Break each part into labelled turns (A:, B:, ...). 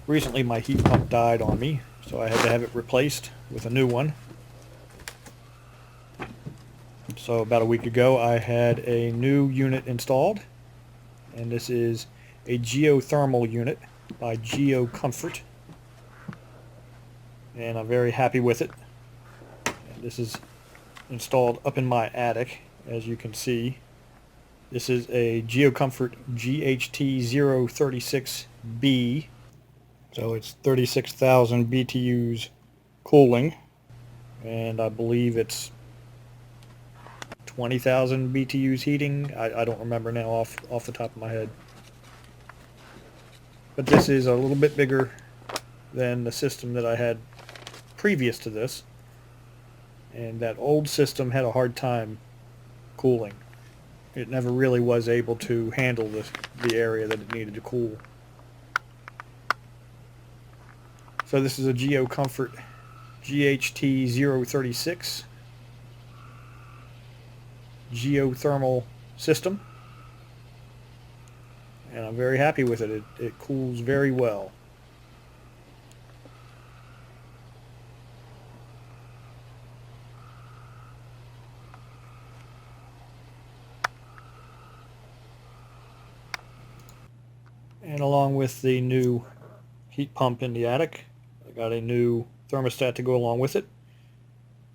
A: Recently my heat pump died on me, so I had to have it replaced with a new one. So about a week ago I had a new unit installed, and this is a geothermal unit by GeoComfort, and I'm very happy with it. And this is installed up in my attic, as you can see. This is a GeoComfort GHT036B, so it's 36,000 BTUs cooling, and I believe it's 20,000 BTUs heating. I don't remember now off the top of my head. But this is a little bit bigger than the system that I had previous to this, and that old system had a hard time cooling. It never really was able to handle the area that it needed to cool. So this is a GeoComfort GHT036 geothermal system, and I'm very happy with it. It cools very well. And along with the new heat pump in the attic, I got a new thermostat to go along with it.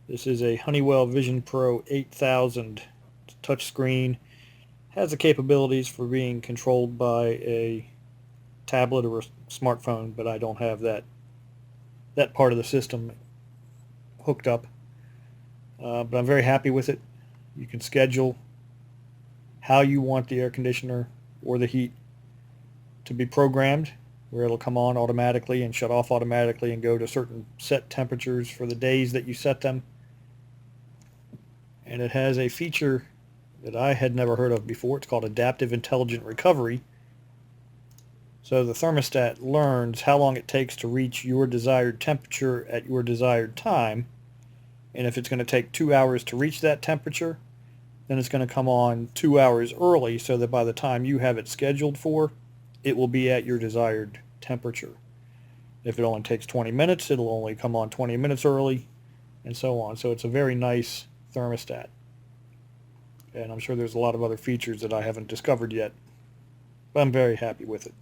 A: This is a Honeywell VisionPro 8000 touchscreen. Has the capabilities for being controlled by a tablet or a smartphone, but I don't have that part of the system hooked up. But I'm very happy with it. You can schedule how you want the air conditioner or the heat to be programmed, where it'll come on automatically and shut off automatically and go to certain set temperatures for the days that you set them. And it has a feature that I had never heard of before. It's called Adaptive Intelligent Recovery. So the thermostat learns how long it takes to reach your desired temperature at your desired time, and if it's going to take 2 hours to reach that temperature, then it's going to come on 2 hours early, so that by the time you have it scheduled for, it will be at your desired temperature. If it only takes 20 minutes, it'll only come on 20 minutes early, and so on. So it's a very nice thermostat. And I'm sure there's a lot of other features that I haven't discovered yet, but I'm very happy with it.